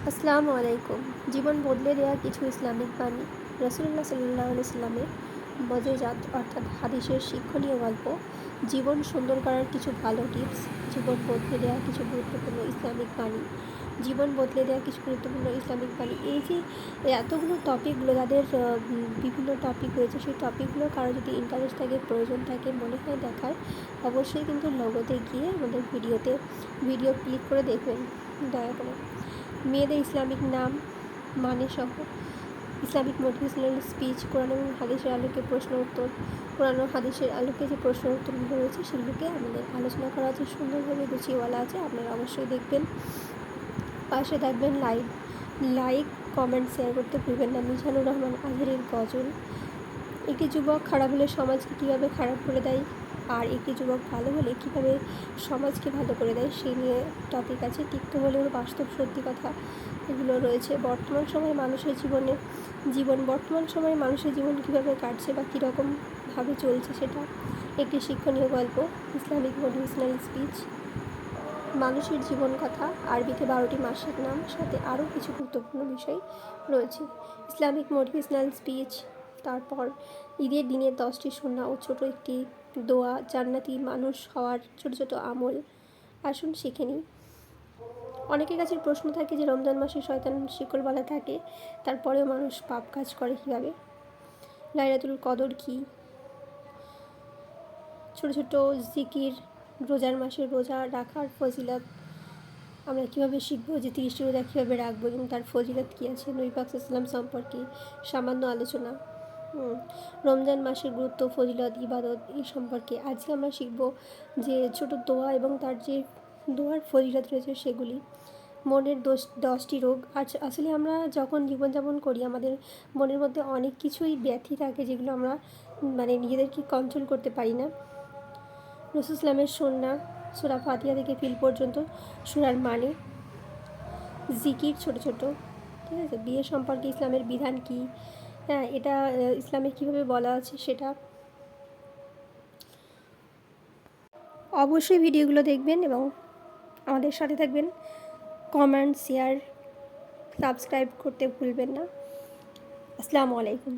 আসসালামু আলাইকুম। জীবন বদলে দেওয়া কিছু ইসলামিক বাণী। রাসূলুল্লাহ সাল্লাল্লাহু আলাইহি সাল্লামের মজেজাত অর্থাৎ হাদিসের শিক্ষণীয় গল্প, জীবন সুন্দর করার কিছু ভালো টিপস, জীবন বদলে দেওয়া কিছু গুরুত্বপূর্ণ ইসলামিক বাণী, জীবন বদলে দেওয়া কিছু গুরুত্বপূর্ণ ইসলামিক বাণী। এই যে এতগুলো টপিকগুলো যাদের বিভিন্ন টপিক রয়েছে, সেই টপিকগুলো কারো যদি ইন্টারেস্ট থাকে, প্রয়োজন থাকে, মনে হয় দেখার, অবশ্যই কিন্তু লোগোতে গিয়ে আমাদের ভিডিও ক্লিক করে দেখবেন দয়া করে। মেয়েদের ইসলামিক নাম মানে সহ ইসলামিক মোটিভেশনাল স্পিচ, কোরআন এবং হাদিসের আলোকে প্রশ্ন উত্তর, কোরআন ও হাদিসের আলোকে যে প্রশ্ন উত্তরগুলো রয়েছে সেগুলোকে আমাদের আলোচনা করা আছে, সুন্দরভাবে গুছিয়ে বলা আছে। আপনারা অবশ্যই দেখবেন, পাশে থাকবেন। লাইক কমেন্ট শেয়ার করতে ভুলবেন না। মিজানুর রহমান আজহারীর গজল। একটি যুবক খারাপ হলে সমাজকে কীভাবে খারাপ করে দেয়, আর একটি যুবক ভালো হলে কীভাবে সমাজকে ভালো করে দেয়, সেই নিয়ে টপিক আছে। তিক্ত হলেও বাস্তব সত্যি কথা এগুলো রয়েছে। বর্তমান সময়ে মানুষের জীবন কীভাবে কাটছে বা কীরকমভাবে চলছে, সেটা একটি শিক্ষণীয় গল্প। ইসলামিক মোটিভেশনাল স্পিচ, মানুষের জীবন কথা, আরবিতে 12টি মাসের নাম, সাথে আরও কিছু গুরুত্বপূর্ণ বিষয় রয়েছে। ইসলামিক মোটিভেশনাল স্পিচ, তারপর ঈদের দিনের 10টি সুন্নাহ ও ছোট একটি দোয়া, জান্নাতি মানুষ হওয়ার ছোট ছোট আমল। আসুন শিখে নিই। অনেকের কাছে প্রশ্ন থাকে যে রমজান মাসে শয়তান শিকল বাঁধা থাকে, তারপরেও মানুষ পাপ কাজ করে কীভাবে। লাইলাতুল কদর কী, ছোট ছোট জিকির, রোজার মাসে রোজা রাখার ফজিলত আমরা কীভাবে শিখবো, যে 30টি রোজা কীভাবে রাখবো এবং তার ফজিলত কী আছে। নবী পাক সাল্লাল্লাহু আলাইহি ওয়াসাল্লাম সম্পর্কে সামান্য আলোচনা। রমজান মাসের গুরুত্ব, ফজিলত, ইবাদত এই সম্পর্কে আজকে আমরা শিখব। যে ছোট দোয়া এবং তার যে দোয়ার ফজিলত রয়েছে সেগুলি। মনের 10টি রোগ। আসলে আমরা যখন জীবনযাপন করি, আমাদের মনের মধ্যে অনেক কিছুই ব্যাধি থাকে যেগুলো আমরা নিজেদেরকে কন্ট্রোল করতে পারি না। রাসূল ইসলামের সুন্নাহ, সূরা ফাতিহা থেকে ফিল পর্যন্ত সূরার মানে, জিকির ছোট ছোট, ঠিক আছে। বিয়ে সম্পর্কে ইসলামের বিধান কী, হ্যাঁ এটা ইসলামে কীভাবে বলা আছে সেটা। অবশ্যই ভিডিওগুলো দেখবেন এবং আমাদের সাথে থাকবেন। কমেন্ট, শেয়ার, সাবস্ক্রাইব করতে ভুলবেন না। আসসালামু আলাইকুম।